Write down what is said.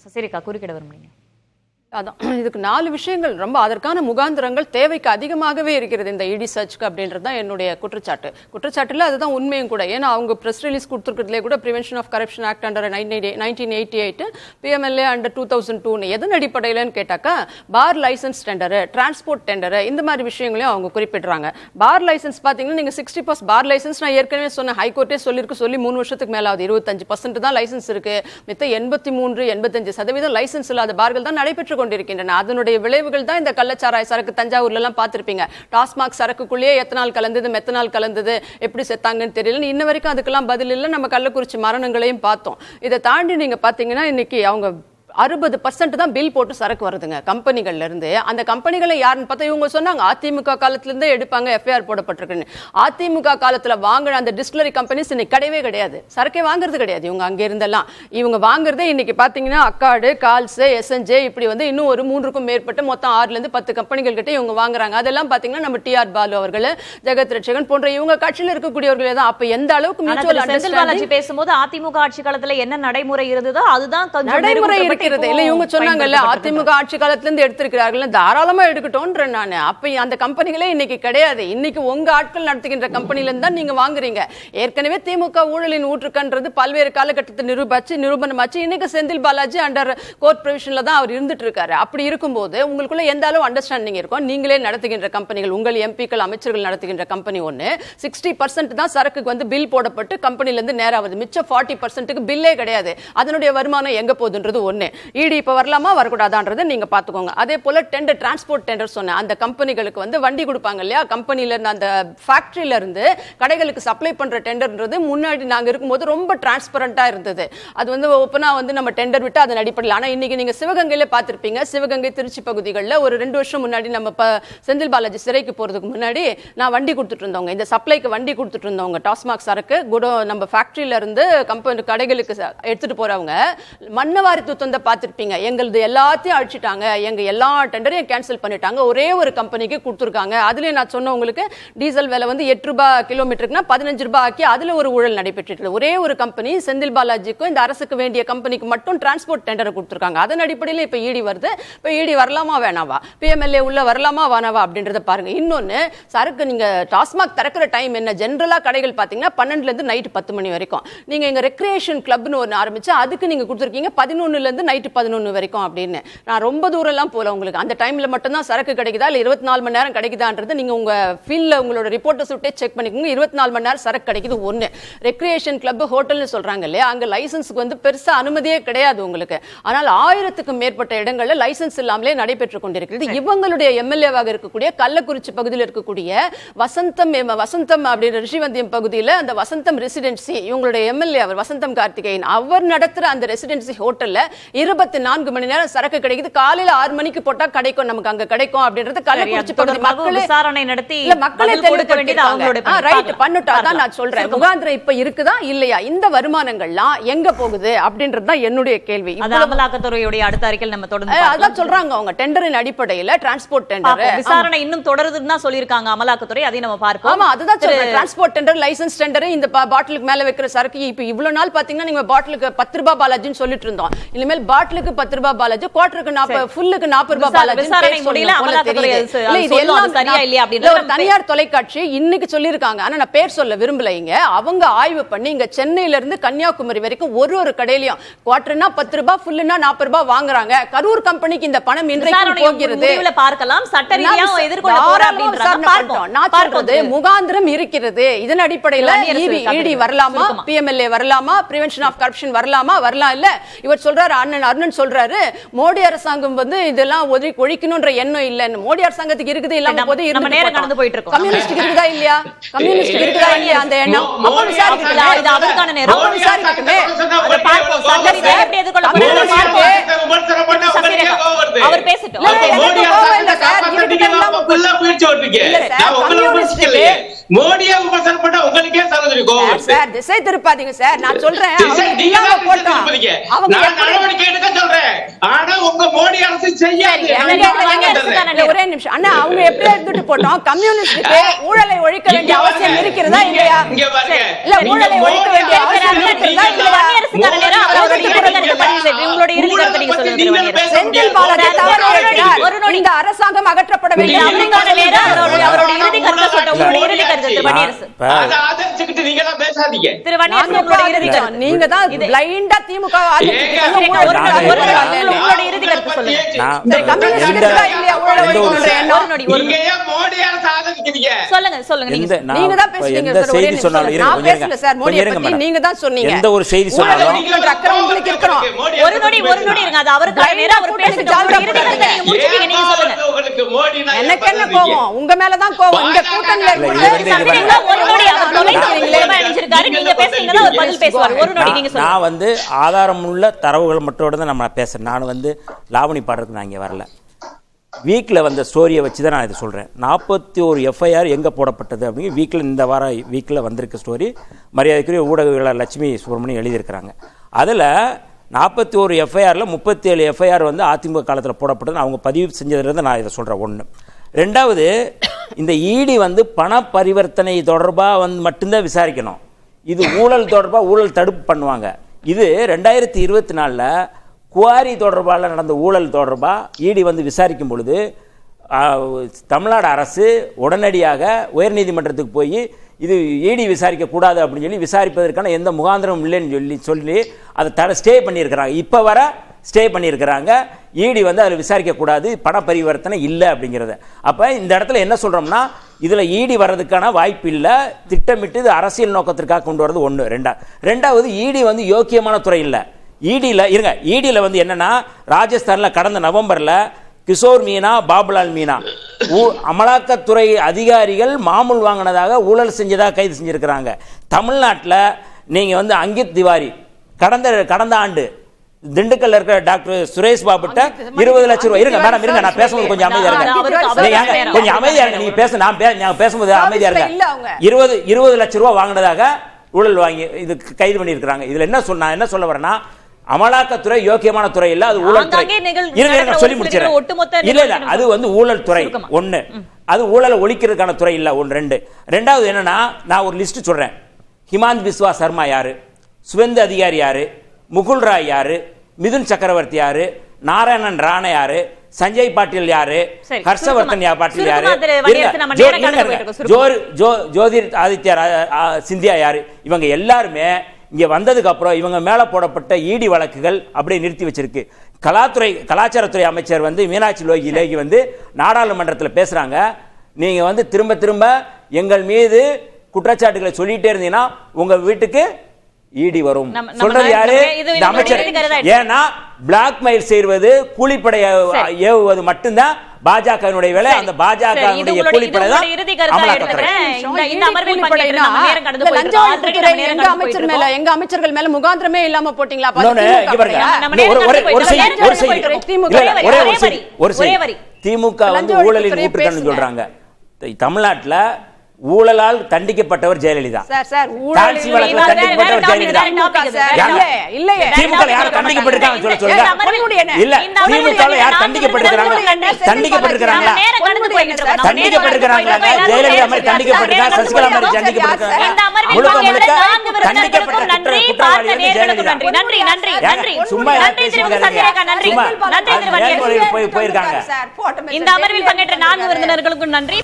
சசிரேகா குறுக்கிட வரும். அதான் இதுக்கு 4 விஷயங்கள் ரொம்ப அதற்கான முகாந்திரங்கள் தேவைக்கு அதிகமாகவே இருக்கிறது இந்த இடி சர்ச்க்கு அப்படின்றது தான் என்னுடைய குற்றச்சாட்டுல அதுதான் உண்மையும் கூட. ஏன்னா அவங்க பிரஸ் ரிலீஸ் கொடுத்துருக்கிறதுலே கூட prevention of corruption act under 1988, PMLA under 2002 எதன் அடிப்படையிலன்னு கேட்டாக்கா bar license tender, transport tender, இந்த மாதிரி விஷயங்களையும் அவங்க குறிப்பிடுறாங்க. பார் லைசன்ஸ் பார்த்தீங்கன்னா நீங்க 60% பார் லைசன்ஸ் நான் ஏற்கனவே சொன்ன ஹைகோர்ட்டே சொல்லி 3 வருஷத்துக்கு மேல ஆகுது. 25% தான் லைசன்ஸ் இருக்கு, மித்த 83-85% லைசன்ஸ் இல்லாத பார்கள் தான் நடைபெற்று கொண்டிருக்கின்றன. அதனுடைய விளைவுகள் தான் இந்த கள்ளச்சாராய சரக்கு தஞ்சாவூர்ல எல்லாம் பார்த்திருப்பீங்க. டாஸ்மாக் சரக்குக்குள்ளேயே எத்தனால் கலந்தது மெத்தனால் கலந்தது எப்படி செத்தாங்கன்னு தெரியல. இன்ன வரைக்கும் அதுக்கெல்லாம் பதில் இல்லை. நம்ம கள்ளக்குறிச்சி மரணங்களையும் பார்த்தோம். இதை தாண்டி நீங்க பாத்தீங்கன்னா இன்னைக்கு அவங்க 60% தான் பில் போட்டு சரக்கு வருதுங்க கம்பெனிகள்ல இருந்து. அந்த கம்பெனிகளை யாருன்னு பார்த்தா இவங்க சொன்னாங்க அதிமுக காலத்துல இருந்தே எடுப்பாங்க, எஃப்ஐஆர் போடப்பட்டிருக்குன்னு. அதிமுக காலத்துல வாங்குற அந்த டிஸ்டிலரி கம்பெனிஸ் இன்னைக்கு கிடையவே கிடையாது, சரக்கே வாங்குறது கிடையாது. இவங்க அங்க இருந்தெல்லாம் இவங்க வாங்குறதே இன்னைக்கு பாத்தீங்கன்னா அக்காடு, கால்ஸ், எஸ்என்ஜே இப்படி வந்து இன்னும் ஒரு 3க்கும் மேற்பட்ட மொத்தம் 6ல இருந்து 10 கம்பெனிகள் கிட்ட இவங்க வாங்குறாங்க. அதெல்லாம் பாத்தீங்கன்னா நம்ம டிஆர் பாலு அவர்கள், ஜெகத் ரட்சகன் போன்ற இவங்க கட்சியில இருக்கக்கூடியவர்களே தான். அப்ப எந்த அளவுக்கு மியூச்சுவல் அண்டர்ஸ்டாண்டிங் பேசும்போது அதிமுக ஆட்சி காலத்துல என்ன நடைமுறை இருந்ததோ அதுதான் நடைமுறை இல்ல. இவங்க சொன்னாங்கல்ல அதிமுக ஆட்சி காலத்துல இருந்து எடுத்திருக்கிறார்கள், தாராளமா எடுக்கட்டோன்ற நான். அப்ப அந்த கம்பெனிகளே இன்னைக்கு கிடையாது. இன்னைக்கு உங்க ஆட்கள் நடத்துகின்ற கம்பெனில இருந்து தான் நீங்க வாங்குறீங்க. ஏற்கனவே திமுக ஊழலின் ஊற்றுக்கன்றது பல்வேறு காலகட்டத்தில் நிரூபணமாச்சு. இன்னைக்கு செந்தில் பாலாஜி அண்டர் கோர்ட் ப்ரொவிஷன்ல தான் அவர் இருந்துட்டு இருக்காரு. அப்படி இருக்கும்போது உங்களுக்குள்ள எந்த அளவு அண்டர்ஸ்டாண்டிங் இருக்கும்? நீங்களே நடத்துகின்ற கம்பெனிகள், உங்கள் எம்பிக்கள் அமைச்சர்கள் நடத்துகின்ற கம்பெனி ஒண்ணு 60% தான் சரக்குக்கு வந்து பில் போடப்பட்டு கம்பெனில இருந்து நேரா வருது. மிச்சம் 40%க்கு பில்லே கிடையாது. அதனுடைய வருமானம் எங்க போகுதுன்றது ஒண்ணு. இடி இப்ப வரலாமா வரக்கூடாதான்றதை நீங்க பாத்துக்கோங்க. அதே போல டெண்டர், டிரான்ஸ்போர்ட் டெண்டர் சொன்ன அந்த கம்பெனிகளுக்கு வந்து வண்டி கொடுப்பாங்க இல்லையா, கம்பெனில இருந்து அந்த ஃபேக்டரியில இருந்து கடைகளுக்கு சப்ளை பண்ற டெண்டர்ன்றது முன்னாடி நாங்க இருக்கும்போது ரொம்ப டிரான்ஸ்பரண்டா இருந்தது. அது வந்து ஓப்பனா வந்து நம்ம டெண்டர் விட்டு அதன் அடிப்படையில். ஆனா இன்னைக்கு நீங்க சிவகங்கையில பார்த்திருப்பீங்க, சிவகங்கை திருச்சி பகுதிகளில் ஒரு 2 வருஷம் முன்னாடி நம்ம செந்தில் பாலாஜி சிறைக்கு போறதுக்கு முன்னாடி நான் வண்டி கொடுத்துட்டு இருந்தவங்க, இந்த சப்ளைக்கு வண்டி கொடுத்துட்டு இருந்தவங்க, டாஸ்மாக் சரக்கு நம்ம ஃபேக்டரியில இருந்து கம்பெனி கடைகளுக்கு எடுத்துட்டு போறவங்க மண்ணவாரி தூத்தந்த பார்த்திருப்பீங்க. எங்களது எல்லாத்தையும் அழிச்சிட்டாங்க, எங்க எல்லா டெண்டரையும் கேன்சல் பண்ணிட்டாங்க, ஒரே ஒரு கம்பெனிக்கு கொடுத்துருக்காங்க. அதுல நான் சொன்ன உங்களுக்கு டீசல் விலை வந்து 8 ரூபாய் கிலோமீட்டருக்குனா 15 ரூபாய் ஆக்கி அதுல ஒரு ஊழல் நடைபெற்று ஒரே ஒரு கம்பெனி செந்தில் பாலாஜிக்கும் இந்த அரசுக்கு வேண்டிய கம்பெனிக்கு மட்டும் டிரான்ஸ்போர்ட் டெண்டரை கொடுத்துருக்காங்க. அதன் அடிப்படையில் இப்ப ஈடி வருது. இப்ப ஈடி வரலாமா வேணாவா, பிஎம்எல்ஏ உள்ள வரலாமா வேணாவா அப்படின்றத பாருங்க. இன்னொன்னு, சரக்கு நீங்க டாஸ்மாக் திறக்கிற டைம் என்ன? ஜெனரலா கடைகள் பாத்தீங்கன்னா 12ல இருந்து நைட் 10 மணி வரைக்கும். நீங்க எங்க ரெக்ரியேஷன் கிளப்னு ஒன்னு ஆரம்பிச்சு அதுக்கு நீங்க கொடுத்துருக்கீங்க 11ல இருந்து நைட் 11 வரைக்கும் அப்படின்னு. நான் ரொம்ப தூரம் எல்லாம் போல. உங்களுக்கு அந்த டைம்ல மட்டும் தான் சரக்கு கிடைக்குதா இல்ல 24 மணி நேரம் கிடைக்குதான்றது நீங்க உங்க ஃபீல்ட்ல உங்களோட ரிப்போர்ட்டர்ஸ் விட்டே செக் பண்ணிக்கோங்க. 24 மணி நேரம் சரக்கு கிடைக்குது ஒண்ணு. ரெக்ரியேஷன் கிளப், ஹோட்டல்னு சொல்றாங்க இல்லையா, அங்க லைசன்ஸ்க்கு வந்து பெருசா அனுமதியே கிடையாது உங்களுக்கு. ஆனால் 1000க்கும் மேற்பட்ட இடங்கள்ல லைசன்ஸ் இல்லாமலே நடைபெற்றுக் கொண்டிருக்கிறது. இவங்களுடைய எம்எல்ஏவாக இருக்கக்கூடிய கள்ளக்குறிச்சி பகுதியில் இருக்கக்கூடிய வசந்தம் அப்படின்ற ரிஷிவந்தியம் பகுதியில் அந்த வசந்தம் ரெசிடென்சி, இவங்களுடைய எம்எல்ஏ அவர் வசந்தம் கார்த்திகேயன், அவர் நடத்துற அந்த ரெசிடென்சி ஹோட்டல்ல 24 மணி நேரம் சரக்கு கிடைக்குது. காலையில 6 மணிக்கு போட்டா கிடைக்கும், நமக்கு அங்க கிடைக்கும் அப்படின்றது கள்ளக்குறிச்சி பகுதி மக்கள் விசாரணை நடத்தி மக்களே தெரிவிக்க வேண்டியது அவங்களுடைய ரைட் பண்ணிட்டா தான் நான் சொல்றேன். முகாந்திரம் இப்ப இருக்குதா இல்லையா, இந்த வருமானங்கள்லாம் எங்க போகுது அப்படின்றது தான் என்னுடைய கேள்வி. அமலாக்கத்துறையுடைய அடுத்த அறிக்கையில் நம்ம தொடர்ந்து அதான் சொல்றாங்க, அவங்க டெண்டரின் அடிப்படையில டிரான்ஸ்போர்ட் டெண்டர் விசாரணை இன்னும் தொடருதுன்னு தான் சொல்லிருக்காங்க அமலாக்கத்துறை. அதை நம்ம பார்ப்போம். ஆமா, அதுதான் சொல்றேன். டிரான்ஸ்போர்ட் டெண்டர், லைசன்ஸ் டெண்டர், இந்த பாட்டிலுக்கு மேல வைக்கிற சரக்கு இப்ப இவ்வளவு நாள் பாத்தீங்கன்னா நீங்க பாட்டிலுக்கு 10 ரூபாய் பாலாஜின்னு சொல்லிட்டு இருந்தோம். இனிமேல் பாட்டிலுக்கு 10 ரூபாய் பாலாஜி, குவார்ட்டருக்கு 40, ஃபுல்லுக்கு 40 ரூபாய் பாலாஜி. தனியார் தொலைக்காட்சி இன்னைக்கு சொல்லிருக்காங்க. ஆனா நான் பேர் சொல்ல விரும்பல. இங்க அவங்க ஆய்வு பண்ணி இங்க சென்னையில இருந்து கன்னியாகுமரி வரைக்கும் ஒரு கடையிலயும் குவார்ட்டர்னா 10 ரூபாய், ஃபுல்லுனா 40 ரூபாய் வாங்குறாங்க. கரூர் கம்பெனிக்கு இந்த பணம் இன்றைக்கு போகிறது. பார்க்கலாம், சட்ட ரீதியா எதிர்கொள்ள போறோம் அப்படின்றாங்க. பார்ப்போம். நான் சொல்றது முகாந்திரம் இருக்கிறது. இதன் அடிப்படையில் இடி வரலாமா, பிஎம்எல்ஏ வரலாமா, பிரிவென்ஷன் ஆஃப் கரப்ஷன் வரலாமா, வரலாம் இல்ல. இவர் சொல்றாரு, அருணன் சொல்றாரு, மோடி அரசாங்கம் வந்து இதெல்லாம் ஒழிக்கணும்ன்ற எண்ணம் இல்லன்னு. மோடி அரசாங்கத்துக்கு இருக்குது இல்லாம போது கடந்து போயிட்டு இருக்கோம். கம்யூனிஸ்ட் இருக்குதா இல்லையா, கம்யூனிஸ்ட் இருக்குதா இல்லையா அந்த எண்ணம்? அப்ப விசாரிக்கணும். இது அவருக்கான நேரம். அப்ப விசாரிக்கணுமே. அத பார்ப்போம். சட்ட ரீதியா எப்படி எதிர்கொள்ள போறோம் பார்ப்போம். அவர் பேசிட்டோம். மோடி அரசாங்கத்தை காப்பாத்துறதுக்கு குள்ள முயற்சி ஓடுறீங்க. நான் உங்களை விமர்சிக்கல. மோடியை விமர்சனம் பண்ணா உங்களுக்கே சகோதரி கோவம் சார். திசை திருப்பாதீங்க சார். நான் சொல்றேன், நீங்க போட்டோம் அவங்க நடவடிக்கை எடுக்க சொல்றேன். ஆனா உங்க மோடி அரசு செய்யாது. ஒரே நிமிஷம் அண்ணா, அவங்க எப்படியா இருந்துட்டு போட்டோம், கம்யூனிஸ்டுக்கு ஊழலை ஒழிக்க வேண்டிய அவசியம் இருக்கிறதா இல்லையா? இல்ல, ஊழலை ஒழிக்க வேண்டிய அவசியம் இருக்கிறதா இல்லையா? செந்தில் பாலாஜி தவறு இழைக்கிறார். இந்த அரசாங்கம் அகற்றப்பட வேண்டிய நீங்க தான் பிளைண்டா திமுக எந்த ஒரு செய்தி சொன்னாலும் எனக்கு என்ன கோவம், உங்க மேலதான் கோவம். இந்த நான் வந்து ஆதாரமுள்ள தரவுகள் மட்டும் தான் நம்ம பேசுறேன். நான் வந்து லாவணி பாடுறதுக்கு நான் இங்கே வரல. வீக்கில் வந்த ஸ்டோரியை வச்சு தான் நான் இதை சொல்கிறேன். 41 எஃப்ஐஆர் எங்கே போடப்பட்டது அப்படிங்கிற வீக்கில் இந்த வாரம் வீக்கில் வந்திருக்க ஸ்டோரி மரியாதைக்குரிய ஊடகவியலாளர் லட்சுமி சுப்பிரமணியம் எழுதியிருக்கிறாங்க. அதில் 41 எஃப்ஐஆரில் 37 எஃப்ஐஆர் வந்து அதிமுக காலத்தில் போடப்பட்டதுன்னு அவங்க பதிவு செஞ்சதுலேருந்து நான் இதை சொல்கிறேன். ஒன்று. ரெண்டாவது, இந்த இடி வந்து பண பரிவர்த்தனை தொடர்பாக வந்து மட்டும்தான் விசாரிக்கணும். இது ஊழல் தொடர்பாக ஊழல் தடுப்பு பண்ணுவாங்க. இது 2024 குவாரி தொடர்பால் நடந்த ஊழல் தொடர்பாக இடி வந்து விசாரிக்கும் பொழுது தமிழ்நாடு அரசு உடனடியாக உயர்நீதிமன்றத்துக்கு போய் இது இடி விசாரிக்கக்கூடாது அப்படின்னு சொல்லி விசாரிப்பதற்கான எந்த முகாந்திரமும் இல்லைன்னு சொல்லி அதை ஸ்டே பண்ணியிருக்கிறாங்க. இப்போ வர ஸ்டே பண்ணியிருக்கிறாங்க. இடி வந்து அதில் விசாரிக்கக்கூடாது, பண பரிவர்த்தனை இல்லை அப்படிங்கிறத. அப்போ இந்த இடத்துல என்ன சொல்கிறோம்னா, இதில் இடி வர்றதுக்கான வாய்ப்பு இல்லை. திட்டமிட்டு இது அரசியல் நோக்கத்திற்காக கொண்டு வரது ஒன்று. ரெண்டாவது, இடி வந்து யோக்கியமான துறை இல்லை. இடியில் வந்து என்னன்னா, ராஜஸ்தானில் கடந்த நவம்பரில் கிஷோர் மீனா, பாபுலால் மீனா அமலாக்கத்துறை அதிகாரிகள் மாமூல் வாங்கினதாக ஊழல் செஞ்சதாக கைது செஞ்சிருக்கிறாங்க. தமிழ்நாட்டில் நீங்கள் வந்து அங்கித் திவாரி கடந்த ஆண்டு திண்டுக்கல்ல இருக்கிற டாக்டர் சுரேஷ் பாபுட்ட 20 லட்சம் ரூபாய். இருங்க மேடம், இருங்க, நான் பேசும்போது கொஞ்சம் அமைதியா இருங்க. கொஞ்சம் அமைதியா இருங்க. நீங்க பேச, நான் பேசும்போது அமைதியா இருங்க. 20 லட்சம் ரூபாய் வாங்கினதாக ஊழல் வாங்கி இது கைது பண்ணி இருக்கிறாங்க. இதுல என்ன சொல்ல வரேன்னா, அமலாக்கத்துறை யோக்கியமான துறை இல்ல, அது ஊழல் துறை. சொல்லி முடிச்சிடறேன். இல்ல, அது வந்து ஊழல் துறை. ஒண்ணு, அது ஊழலை ஒழிக்கிறதுக்கான துறை இல்ல. ஒன்று. ரெண்டாவது என்னன்னா, நான் ஒரு லிஸ்ட் சொல்றேன். ஹிமாந்த் பிஸ்வா சர்மா யாரு, சுவேந்து அதிகாரி யாரு, முகுல் ராய் யாரு, மிதுன் சக்கரவர்த்தி யாரு, நாராயணன் ராணா யாரு, சஞ்சய் பாட்டீல் யாரு, ஹர்ஷவர்தன் பாட்டீல் யாரு, ஜோதிர் ஆதித்ய சிந்தியா யாரு, இவங்க எல்லாருமே இங்க வந்ததுக்கு அப்புறம் இவங்க மேல போடப்பட்ட இடி வழக்குகள் அப்படியே நிறுத்தி வச்சிருக்கு. கலாச்சாரத்துறை அமைச்சர் வந்து மீனாட்சி லேகி வந்து நாடாளுமன்றத்தில் பேசுறாங்க. நீங்க வந்து திரும்ப எங்கள் மீது குற்றச்சாட்டுகளை சொல்லிட்டே இருந்தீங்கன்னா உங்க வீட்டுக்கு இடி வரும். சொல்றது யாரு? இந்த அமைச்சர். ஏன்னா பிளாக்மெயில் செய்வது, கூலிப்படை ஏவுவது மட்டும்தான் பாஜகவினுடைய வேலை. அந்த பாஜகவினுடைய கூலிப்படை தான் எங்க அமைச்சர்கள் மேல முகாந்திரமே இல்லாம போட்டீங்களா? திமுக வந்து ஊழலில் ஊற்றுக்கன்னு சொல்றாங்க. தமிழ்நாட்டுல ஊழலால் தண்டிக்கப்பட்டவர் ஜெயலலிதா. டாக்ஸி வழக்கில் தண்டிக்கப்பட்டவர் ஜெயலலிதா. திமுக யார் தண்டிக்கப்பட்டிருக்காங்க சொல்லுங்க. இல்ல, திமுக யார் தண்டிக்கப்பட்டிருக்காங்க? தண்டிக்கப்பட்டிருக்காங்களா? தண்டிக்கப்பட்டிருக்காங்க. ஜெயலலிதா மாதிரி தண்டிக்கப்பட்டிருக்காங்க, சசிகலா மாதிரி தண்டிக்கப்பட்டிருக்காங்க. முழுக்க தண்டிக்கப்பட்ட குற்றவாளி ஜெயலலிதா. சும்மா போயிருக்காங்க. இந்த அமர்வில் பங்கேற்ற 4 விருந்தினர்களுக்கும் நன்றி.